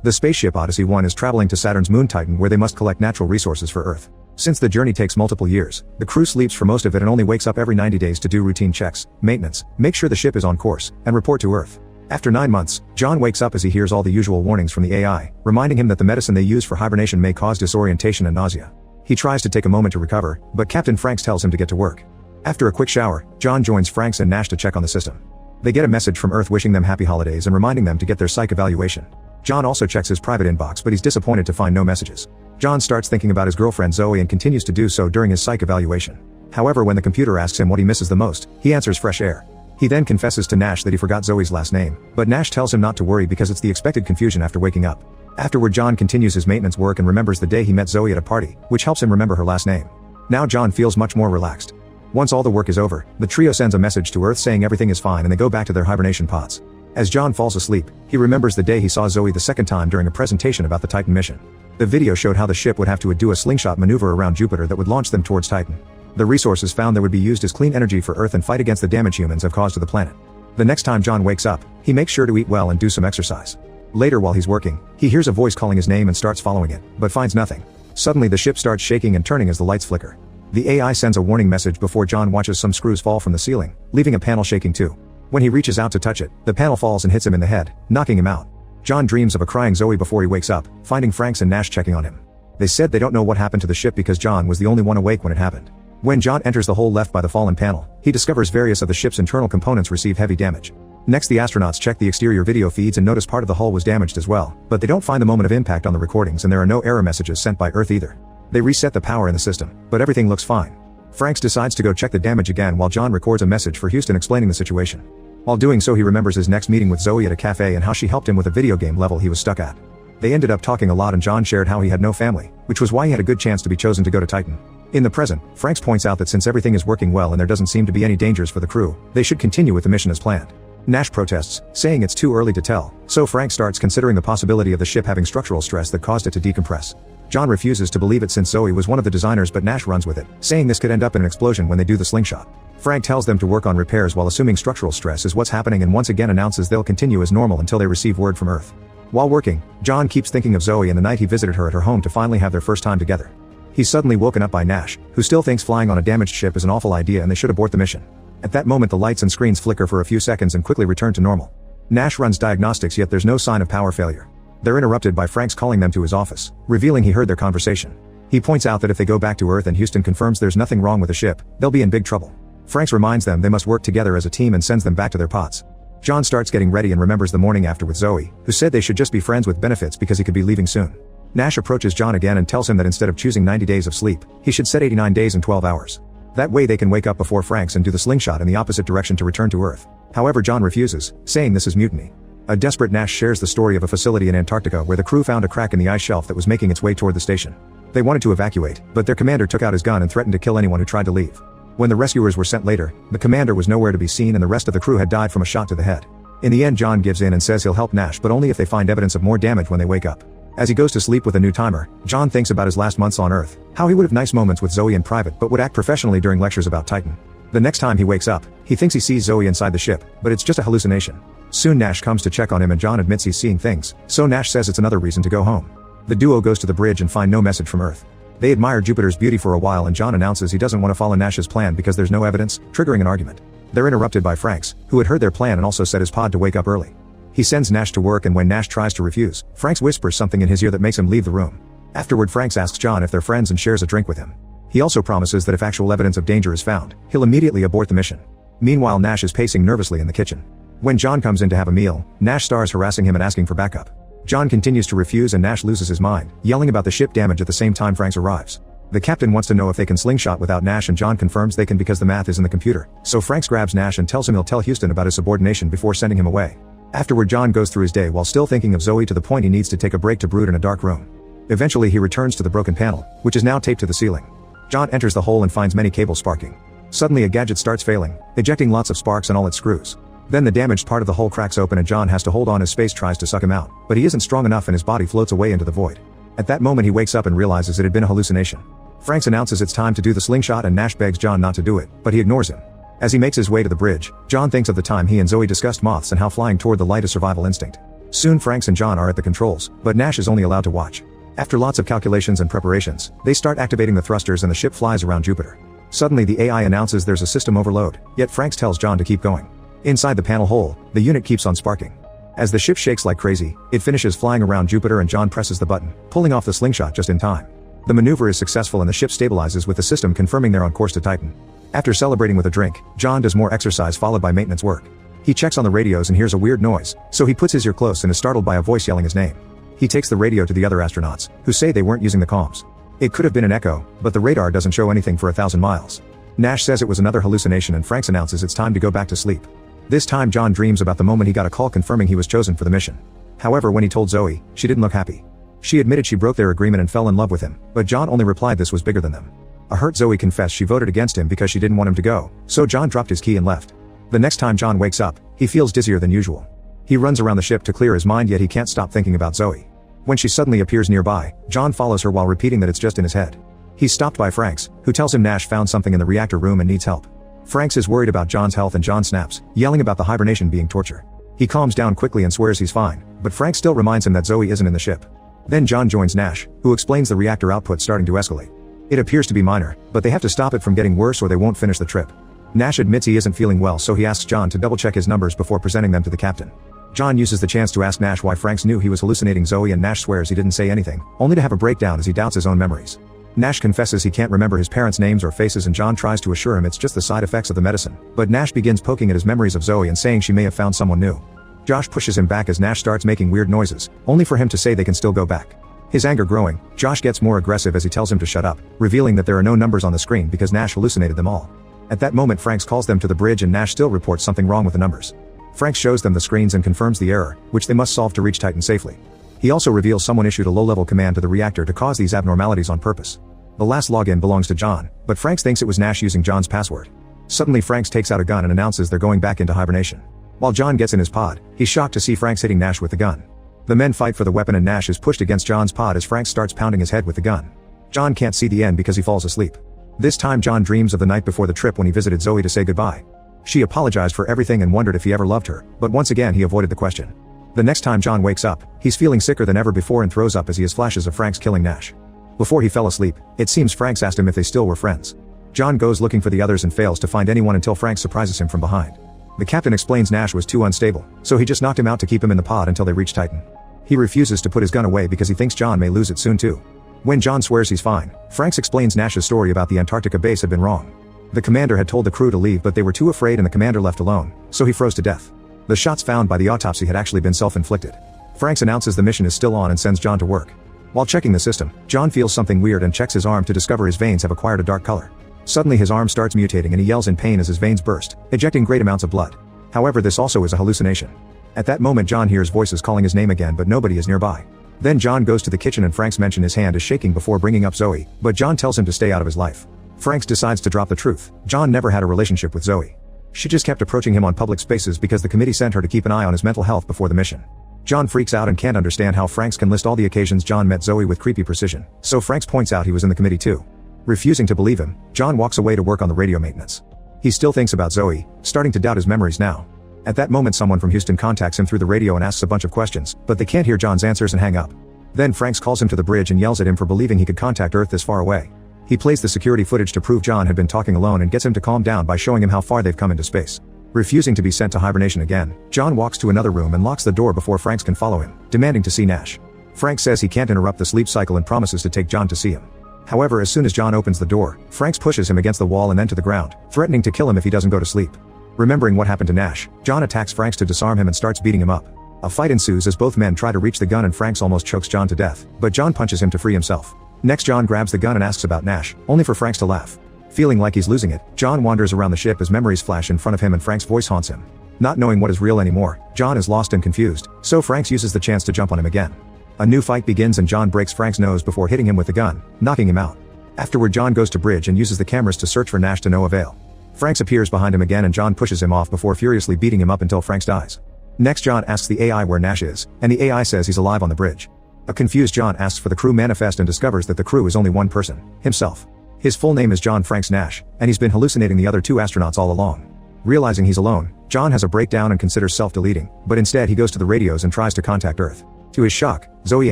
The spaceship Odyssey 1 is traveling to Saturn's moon Titan where they must collect natural resources for Earth. Since the journey takes multiple years, the crew sleeps for most of it and only wakes up every 90 days to do routine checks, maintenance, make sure the ship is on course, and report to Earth. After 9 months, John wakes up as he hears all the usual warnings from the AI, reminding him that the medicine they use for hibernation may cause disorientation and nausea. He tries to take a moment to recover, but Captain Franks tells him to get to work. After a quick shower, John joins Franks and Nash to check on the system. They get a message from Earth wishing them happy holidays and reminding them to get their psych evaluation. John also checks his private inbox, but he's disappointed to find no messages. John starts thinking about his girlfriend Zoe and continues to do so during his psych evaluation. However, when the computer asks him what he misses the most, he answers fresh air. He then confesses to Nash that he forgot Zoe's last name, but Nash tells him not to worry because it's the expected confusion after waking up. Afterward, John continues his maintenance work and remembers the day he met Zoe at a party, which helps him remember her last name. Now John feels much more relaxed. Once all the work is over, the trio sends a message to Earth saying everything is fine and they go back to their hibernation pods. As John falls asleep, he remembers the day he saw Zoe the second time during a presentation about the Titan mission. The video showed how the ship would have to do a slingshot maneuver around Jupiter that would launch them towards Titan. The resources found there would be used as clean energy for Earth and fight against the damage humans have caused to the planet. The next time John wakes up, he makes sure to eat well and do some exercise. Later while he's working, he hears a voice calling his name and starts following it, but finds nothing. Suddenly the ship starts shaking and turning as the lights flicker. The AI sends a warning message before John watches some screws fall from the ceiling, leaving a panel shaking too. When he reaches out to touch it, the panel falls and hits him in the head, knocking him out. John dreams of a crying Zoe before he wakes up, finding Franks and Nash checking on him. They said they don't know what happened to the ship because John was the only one awake when it happened. When John enters the hole left by the fallen panel, he discovers various of the ship's internal components receive heavy damage. Next, the astronauts check the exterior video feeds and notice part of the hull was damaged as well, but they don't find the moment of impact on the recordings and there are no error messages sent by Earth either. They reset the power in the system, but everything looks fine. Franks decides to go check the damage again while John records a message for Houston explaining the situation. While doing so, he remembers his next meeting with Zoe at a cafe and how she helped him with a video game level he was stuck at. They ended up talking a lot and John shared how he had no family, which was why he had a good chance to be chosen to go to Titan. In the present, Franks points out that since everything is working well and there doesn't seem to be any dangers for the crew, they should continue with the mission as planned. Nash protests, saying it's too early to tell, so Frank starts considering the possibility of the ship having structural stress that caused it to decompress. John refuses to believe it since Zoe was one of the designers, but Nash runs with it, saying this could end up in an explosion when they do the slingshot. Frank tells them to work on repairs while assuming structural stress is what's happening and once again announces they'll continue as normal until they receive word from Earth. While working, John keeps thinking of Zoe and the night he visited her at her home to finally have their first time together. He's suddenly woken up by Nash, who still thinks flying on a damaged ship is an awful idea and they should abort the mission. At that moment the lights and screens flicker for a few seconds and quickly return to normal. Nash runs diagnostics, yet there's no sign of power failure. They're interrupted by Franks calling them to his office, revealing he heard their conversation. He points out that if they go back to Earth and Houston confirms there's nothing wrong with the ship, they'll be in big trouble. Franks reminds them they must work together as a team and sends them back to their pods. John starts getting ready and remembers the morning after with Zoe, who said they should just be friends with benefits because he could be leaving soon. Nash approaches John again and tells him that instead of choosing 90 days of sleep, he should set 89 days and 12 hours. That way they can wake up before Franks and do the slingshot in the opposite direction to return to Earth. However, John refuses, saying this is mutiny. A desperate Nash shares the story of a facility in Antarctica where the crew found a crack in the ice shelf that was making its way toward the station. They wanted to evacuate, but their commander took out his gun and threatened to kill anyone who tried to leave. When the rescuers were sent later, the commander was nowhere to be seen and the rest of the crew had died from a shot to the head. In the end, John gives in and says he'll help Nash, but only if they find evidence of more damage when they wake up. As he goes to sleep with a new timer, John thinks about his last months on Earth, how he would have nice moments with Zoe in private but would act professionally during lectures about Titan. The next time he wakes up, he thinks he sees Zoe inside the ship, but it's just a hallucination. Soon Nash comes to check on him and John admits he's seeing things, so Nash says it's another reason to go home. The duo goes to the bridge and find no message from Earth. They admire Jupiter's beauty for a while and John announces he doesn't want to follow Nash's plan because there's no evidence, triggering an argument. They're interrupted by Franks, who had heard their plan and also set his pod to wake up early. He sends Nash to work and when Nash tries to refuse, Franks whispers something in his ear that makes him leave the room. Afterward, Franks asks John if they're friends and shares a drink with him. He also promises that if actual evidence of danger is found, he'll immediately abort the mission. Meanwhile, Nash is pacing nervously in the kitchen. When John comes in to have a meal, Nash starts harassing him and asking for backup. John continues to refuse and Nash loses his mind, yelling about the ship damage at the same time Franks arrives. The captain wants to know if they can slingshot without Nash and John confirms they can because the math is in the computer, so Franks grabs Nash and tells him he'll tell Houston about his subordination before sending him away. Afterward, John goes through his day while still thinking of Zoe to the point he needs to take a break to brood in a dark room. Eventually he returns to the broken panel, which is now taped to the ceiling. John enters the hole and finds many cables sparking. Suddenly a gadget starts failing, ejecting lots of sparks and all its screws. Then the damaged part of the hole cracks open and John has to hold on as space tries to suck him out, but he isn't strong enough and his body floats away into the void. At that moment he wakes up and realizes it had been a hallucination. Franks announces it's time to do the slingshot and Nash begs John not to do it, but he ignores him. As he makes his way to the bridge, John thinks of the time he and Zoe discussed moths and how flying toward the light is survival instinct. Soon Franks and John are at the controls, but Nash is only allowed to watch. After lots of calculations and preparations, they start activating the thrusters and the ship flies around Jupiter. Suddenly the AI announces there's a system overload, yet Franks tells John to keep going. Inside the panel hole, the unit keeps on sparking. As the ship shakes like crazy, it finishes flying around Jupiter and John presses the button, pulling off the slingshot just in time. The maneuver is successful and the ship stabilizes with the system confirming they're on course to Titan. After celebrating with a drink, John does more exercise followed by maintenance work. He checks on the radios and hears a weird noise, so he puts his ear close and is startled by a voice yelling his name. He takes the radio to the other astronauts, who say they weren't using the comms. It could have been an echo, but the radar doesn't show anything for 1,000 miles. Nash says it was another hallucination and Franks announces it's time to go back to sleep. This time John dreams about the moment he got a call confirming he was chosen for the mission. However, when he told Zoe, she didn't look happy. She admitted she broke their agreement and fell in love with him, but John only replied this was bigger than them. A hurt Zoe confessed she voted against him because she didn't want him to go, so John dropped his key and left. The next time John wakes up, he feels dizzier than usual. He runs around the ship to clear his mind, yet he can't stop thinking about Zoe. When she suddenly appears nearby, John follows her while repeating that it's just in his head. He's stopped by Franks, who tells him Nash found something in the reactor room and needs help. Franks is worried about John's health and John snaps, yelling about the hibernation being torture. He calms down quickly and swears he's fine, but Franks still reminds him that Zoe isn't in the ship. Then John joins Nash, who explains the reactor output starting to escalate. It appears to be minor, but they have to stop it from getting worse or they won't finish the trip. Nash admits he isn't feeling well, so he asks John to double-check his numbers before presenting them to the captain. John uses the chance to ask Nash why Franks knew he was hallucinating Zoe and Nash swears he didn't say anything, only to have a breakdown as he doubts his own memories. Nash confesses he can't remember his parents' names or faces and John tries to assure him it's just the side effects of the medicine, but Nash begins poking at his memories of Zoe and saying she may have found someone new. Josh pushes him back as Nash starts making weird noises, only for him to say they can still go back. His anger growing, Josh gets more aggressive as he tells him to shut up, revealing that there are no numbers on the screen because Nash hallucinated them all. At that moment Franks calls them to the bridge and Nash still reports something wrong with the numbers. Franks shows them the screens and confirms the error, which they must solve to reach Titan safely. He also reveals someone issued a low-level command to the reactor to cause these abnormalities on purpose. The last login belongs to John, but Franks thinks it was Nash using John's password. Suddenly Franks takes out a gun and announces they're going back into hibernation. While John gets in his pod, he's shocked to see Franks hitting Nash with the gun. The men fight for the weapon and Nash is pushed against John's pod as Franks starts pounding his head with the gun. John can't see the end because he falls asleep. This time John dreams of the night before the trip when he visited Zoe to say goodbye. She apologized for everything and wondered if he ever loved her, but once again he avoided the question. The next time John wakes up, he's feeling sicker than ever before and throws up as he has flashes of Franks killing Nash. Before he fell asleep, it seems Franks asked him if they still were friends. John goes looking for the others and fails to find anyone until Franks surprises him from behind. The captain explains Nash was too unstable, so he just knocked him out to keep him in the pod until they reach Titan. He refuses to put his gun away because he thinks John may lose it soon too. When John swears he's fine, Franks explains Nash's story about the Antarctica base had been wrong. The commander had told the crew to leave but they were too afraid and the commander left alone, so he froze to death. The shots found by the autopsy had actually been self-inflicted. Franks announces the mission is still on and sends John to work. While checking the system, John feels something weird and checks his arm to discover his veins have acquired a dark color. Suddenly his arm starts mutating and he yells in pain as his veins burst, ejecting great amounts of blood. However, this also is a hallucination. At that moment John hears voices calling his name again but nobody is nearby. Then John goes to the kitchen and Franks mentions his hand is shaking before bringing up Zoe, but John tells him to stay out of his life. Franks decides to drop the truth. John never had a relationship with Zoe. She just kept approaching him on public spaces because the committee sent her to keep an eye on his mental health before the mission. John freaks out and can't understand how Franks can list all the occasions John met Zoe with creepy precision, so Franks points out he was in the committee too. Refusing to believe him, John walks away to work on the radio maintenance. He still thinks about Zoe, starting to doubt his memories now. At that moment someone from Houston contacts him through the radio and asks a bunch of questions, but they can't hear John's answers and hang up. Then Franks calls him to the bridge and yells at him for believing he could contact Earth this far away. He plays the security footage to prove John had been talking alone and gets him to calm down by showing him how far they've come into space. Refusing to be sent to hibernation again, John walks to another room and locks the door before Franks can follow him, demanding to see Nash. Franks says he can't interrupt the sleep cycle and promises to take John to see him. However, as soon as John opens the door, Franks pushes him against the wall and then to the ground, threatening to kill him if he doesn't go to sleep. Remembering what happened to Nash, John attacks Franks to disarm him and starts beating him up. A fight ensues as both men try to reach the gun and Franks almost chokes John to death, but John punches him to free himself. Next John grabs the gun and asks about Nash, only for Franks to laugh. Feeling like he's losing it, John wanders around the ship as memories flash in front of him and Frank's voice haunts him. Not knowing what is real anymore, John is lost and confused, so Franks uses the chance to jump on him again. A new fight begins and John breaks Frank's nose before hitting him with the gun, knocking him out. Afterward John goes to bridge and uses the cameras to search for Nash to no avail. Franks appears behind him again and John pushes him off before furiously beating him up until Franks dies. Next John asks the AI where Nash is, and the AI says he's alive on the bridge. A confused John asks for the crew manifest and discovers that the crew is only one person, himself. His full name is John Franks Nash, and he's been hallucinating the other two astronauts all along. Realizing he's alone, John has a breakdown and considers self-deleting, but instead he goes to the radios and tries to contact Earth. To his shock, Zoe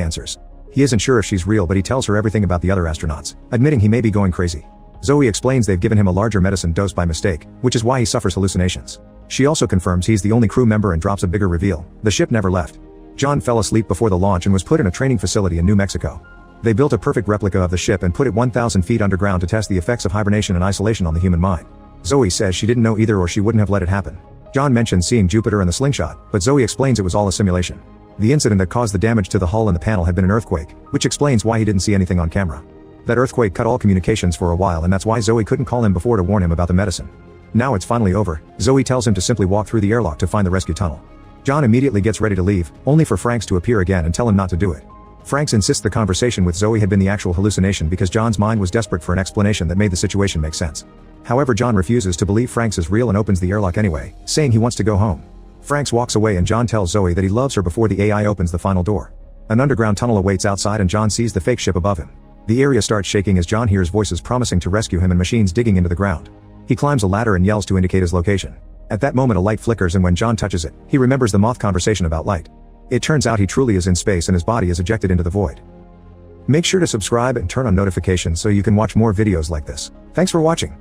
answers. He isn't sure if she's real, but he tells her everything about the other astronauts, admitting he may be going crazy. Zoe explains they've given him a larger medicine dose by mistake, which is why he suffers hallucinations. She also confirms he's the only crew member and drops a bigger reveal: the ship never left. John fell asleep before the launch and was put in a training facility in New Mexico. They built a perfect replica of the ship and put it 1,000 feet underground to test the effects of hibernation and isolation on the human mind. Zoe says she didn't know either, or she wouldn't have let it happen. John mentions seeing Jupiter and the slingshot, but Zoe explains it was all a simulation. The incident that caused the damage to the hull and the panel had been an earthquake, which explains why he didn't see anything on camera. That earthquake cut all communications for a while, and that's why Zoe couldn't call him before to warn him about the medicine. Now it's finally over. Zoe tells him to simply walk through the airlock to find the rescue tunnel. John immediately gets ready to leave, only for Franks to appear again and tell him not to do it. Franks insists the conversation with Zoe had been the actual hallucination because John's mind was desperate for an explanation that made the situation make sense. However, John refuses to believe Franks is real and opens the airlock anyway, saying he wants to go home. Franks walks away and John tells Zoe that he loves her before the AI opens the final door. An underground tunnel awaits outside and John sees the fake ship above him. The area starts shaking as John hears voices promising to rescue him and machines digging into the ground. He climbs a ladder and yells to indicate his location. At that moment a light flickers, and when John touches it, he remembers the moth conversation about light. It turns out he truly is in space and his body is ejected into the void. Make sure to subscribe and turn on notifications so you can watch more videos like this. Thanks for watching.